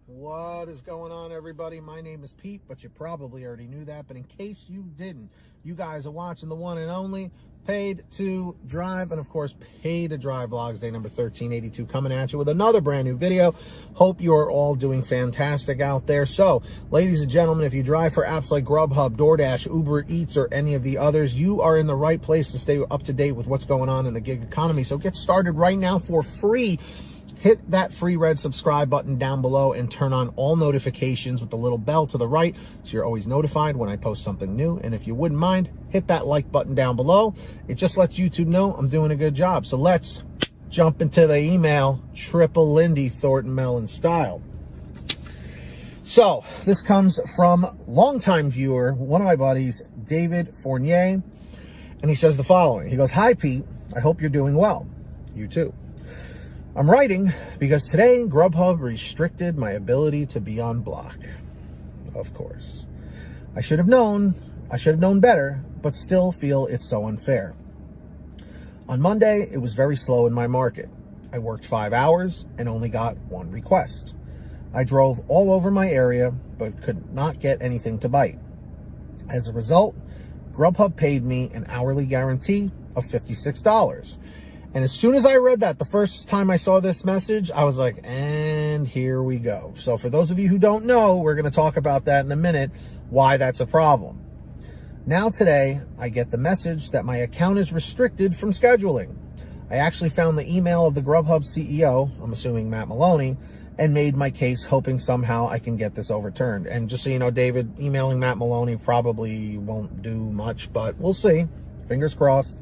What is going on, everybody? My name is Pete, but you probably already knew that. But in case you didn't, you guys are watching the one and only Paid to Drive, and of course, Paid to Drive Vlogs, day number 1382, coming at you with another brand new video. Hope you're all doing fantastic out there. So, ladies and gentlemen, if you drive for apps like GrubHub, DoorDash, Uber Eats, or any of the others, you are in the right place to stay up to date with what's going on in the gig economy. So get started right now for free. Hit that free red subscribe button down below and turn on all notifications with the little bell to the right so you're always notified when I post something new. And if you wouldn't mind, hit that like button down below. It just lets YouTube know I'm doing a good job. So let's jump into the email, Triple Lindy Thornton Mellon style. So this comes from longtime viewer, one of my buddies, David Fournier, and he says the following. He goes, "Hi, Pete. I hope you're doing well. You too. I'm writing because today GrubHub restricted my ability to be on block." Of course. I should have known better, but still feel it's so unfair. On Monday, it was very slow in my market. I worked 5 hours and only got one request. I drove all over my area, but could not get anything to bite. As a result, GrubHub paid me an hourly guarantee of $56. And as soon as I read that, the first time I saw this message, I was like, and here we go. So for those of you who don't know, we're going to talk about that in a minute, why that's a problem. Now today, I get the message that my account is restricted from scheduling. I actually found the email of the GrubHub CEO, I'm assuming Matt Maloney, and made my case hoping somehow I can get this overturned. And just so you know, David, emailing Matt Maloney probably won't do much, but we'll see. Fingers crossed.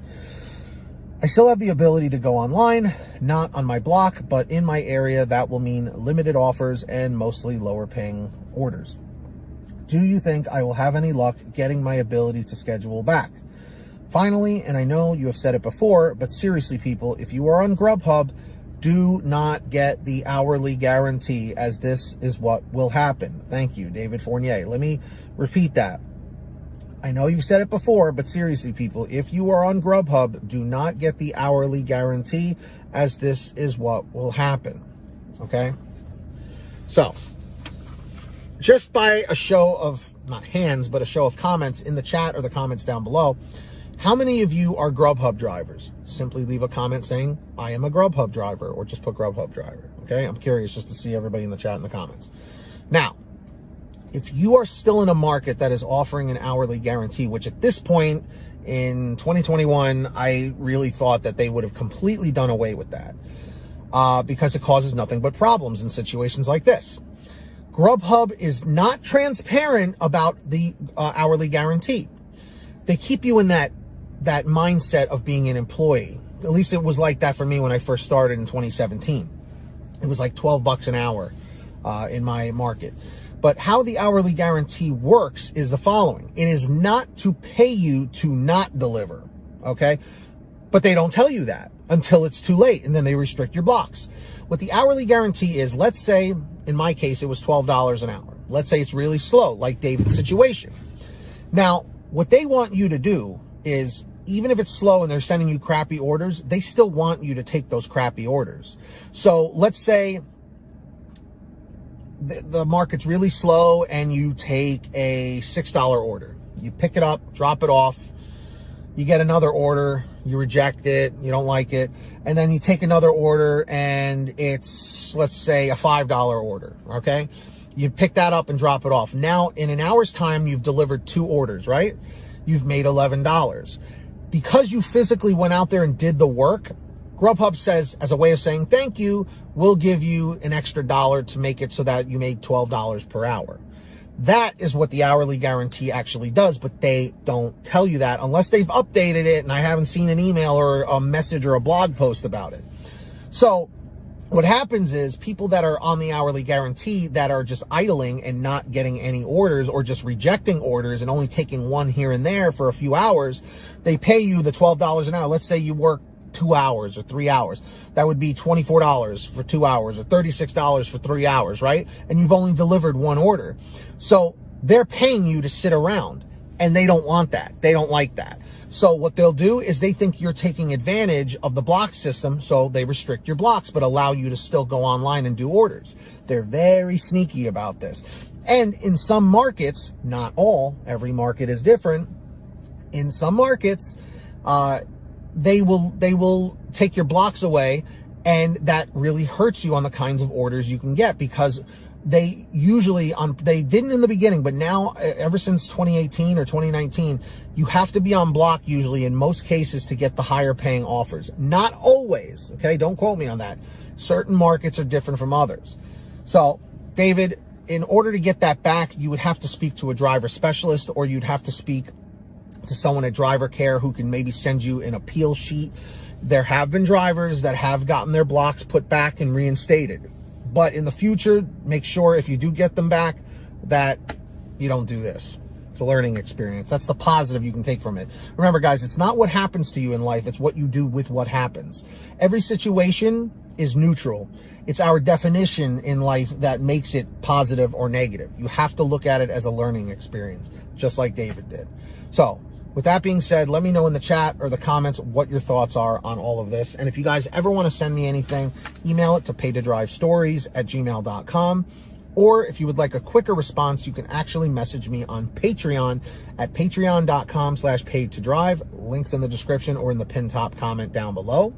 I still have the ability to go online, not on my block, but in my area. That will mean limited offers and mostly lower paying orders. Do you think I will have any luck getting my ability to schedule back? Finally, and I know you have said it before, but seriously, people, if you are on GrubHub, do not get the hourly guarantee, as this is what will happen. Thank you, David Fournier. Let me repeat that. I know you've said it before, but seriously, people, if you are on GrubHub, do not get the hourly guarantee, as this is what will happen, okay? So, just by a show of, not hands, but a show of comments in the chat or the comments down below, how many of you are GrubHub drivers? Simply leave a comment saying, I am a GrubHub driver, or just put GrubHub driver, okay? I'm curious just to see everybody in the chat and the comments. Now, if you are still in a market that is offering an hourly guarantee, which at this point in 2021, I really thought that they would have completely done away with that because it causes nothing but problems in situations like this. GrubHub is not transparent about the hourly guarantee. They keep you in that mindset of being an employee. At least it was like that for me when I first started in 2017. It was like 12 bucks an hour in my market. But how the hourly guarantee works is the following. It is not to pay you to not deliver, okay? But they don't tell you that until it's too late, and then they restrict your blocks. What the hourly guarantee is, let's say, in my case, it was $12 an hour. Let's say it's really slow, like David's situation. Now, what they want you to do is, even if it's slow and they're sending you crappy orders, they still want you to take those crappy orders. So let's say the market's really slow and you take a $6 order. You pick it up, drop it off, you get another order, you reject it, you don't like it, and then you take another order and it's, let's say, a $5 order, okay? You pick that up and drop it off. Now, in an hour's time, you've delivered 2 orders, right? You've made $11. Because you physically went out there and did the work, GrubHub says, as a way of saying thank you, we'll give you an extra $1 to make it so that you made $12 per hour. That is what the hourly guarantee actually does, but they don't tell you that unless they've updated it, and I haven't seen an email or a message or a blog post about it. So what happens is people that are on the hourly guarantee that are just idling and not getting any orders, or just rejecting orders and only taking one here and there for a few hours, they pay you the $12 an hour. Let's say you work 2 hours or 3 hours. That would be $24 for 2 hours or $36 for 3 hours, right? And you've only delivered one order. So they're paying you to sit around, and they don't want that. They don't like that. So what they'll do is they think you're taking advantage of the block system, so they restrict your blocks, but allow you to still go online and do orders. They're very sneaky about this. And in some markets, not all, every market is different. In some markets, they will take your blocks away, and that really hurts you on the kinds of orders you can get, because they usually, they didn't in the beginning, but now ever since 2018 or 2019, you have to be on block usually in most cases to get the higher paying offers. Not always, okay? Don't quote me on that. Certain markets are different from others. So, David, in order to get that back, you would have to speak to a driver specialist, or you'd have to speak to someone at Driver Care who can maybe send you an appeal sheet. There have been drivers that have gotten their blocks put back and reinstated. But in the future, make sure if you do get them back that you don't do this. It's a learning experience. That's the positive you can take from it. Remember, guys, it's not what happens to you in life. It's what you do with what happens. Every situation is neutral. It's our definition in life that makes it positive or negative. You have to look at it as a learning experience, just like David did. So, with that being said, let me know in the chat or the comments what your thoughts are on all of this. And if you guys ever want to send me anything, email it to paytodrivestories@gmail.com. Or if you would like a quicker response, you can actually message me on Patreon at patreon.com/paytodrive. Links in the description or in the pinned top comment down below.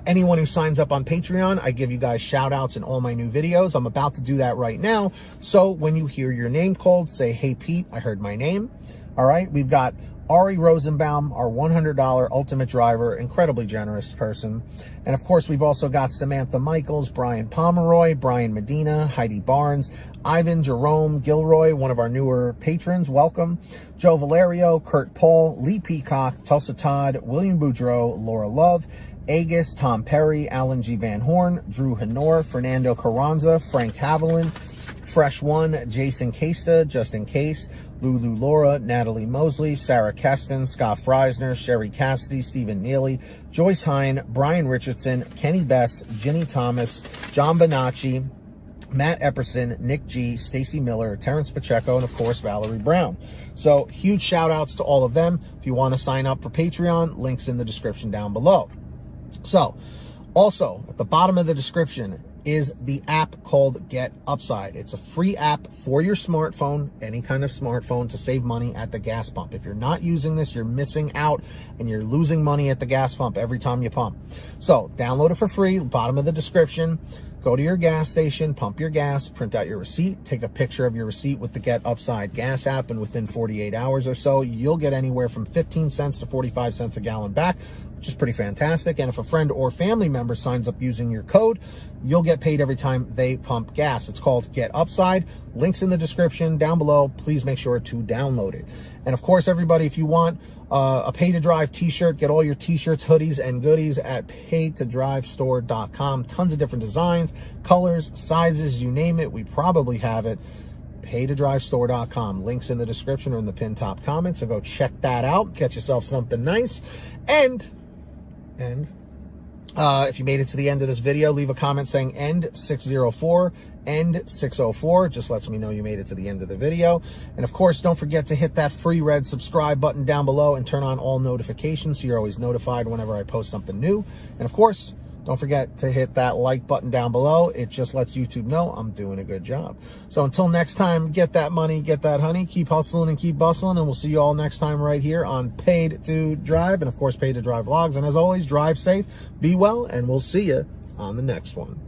Anyone who signs up on Patreon, I give you guys shout outs in all my new videos. I'm about to do that right now. So when you hear your name called, say, "Hey Pete, I heard my name." All right, we've got Ari Rosenbaum, our $100 ultimate driver, incredibly generous person. And of course, we've also got Samantha Michaels, Brian Pomeroy, Brian Medina, Heidi Barnes, Ivan Jerome Gilroy, one of our newer patrons, welcome. Joe Valerio, Kurt Paul, Lee Peacock, Tulsa Todd, William Boudreau, Laura Love, Agus, Tom Perry, Alan G. Van Horn, Drew Hanor, Fernando Carranza, Frank Haviland, Fresh One, Jason Casta, Justin Case, Lulu Laura, Natalie Mosley, Sarah Keston, Scott Freisner, Sherry Cassidy, Stephen Neely, Joyce Hine, Brian Richardson, Kenny Bess, Ginny Thomas, John Bonacci, Matt Epperson, Nick G, Stacy Miller, Terrence Pacheco, and of course, Valerie Brown. So huge shout outs to all of them. If you want to sign up for Patreon, links in the description down below. So also at the bottom of the description is the app called Get Upside. It's a free app for your smartphone, any kind of smartphone, to save money at the gas pump. If you're not using this, you're missing out and you're losing money at the gas pump every time you pump. So download it for free, bottom of the description. Go to your gas station, pump your gas, print out your receipt, take a picture of your receipt with the Get Upside gas app, and within 48 hours or so, you'll get anywhere from 15 cents to 45 cents a gallon back, which is pretty fantastic. And if a friend or family member signs up using your code, you'll get paid every time they pump gas. It's called Get Upside. Links in the description down below. Please make sure to download it. And of course, everybody, if you want a Pay to Drive t-shirt, get all your t-shirts, hoodies, and goodies at paytodrivestore.com. Tons of different designs, colors, sizes, you name it, we probably have it. Paytodrivestore.com. Links in the description or in the pinned top comment. So go check that out. Get yourself something nice. And if you made it to the end of this video, leave a comment saying end 604, end 604. Just lets me know you made it to the end of the video. And of course, don't forget to hit that free red subscribe button down below and turn on all notifications so you're always notified whenever I post something new. And of course, don't forget to hit that like button down below. It just lets YouTube know I'm doing a good job. So until next time, get that money, get that honey, keep hustling and keep bustling, and we'll see you all next time right here on Paid to Drive, and of course, Paid to Drive vlogs. And as always, drive safe, be well, and we'll see you on the next one.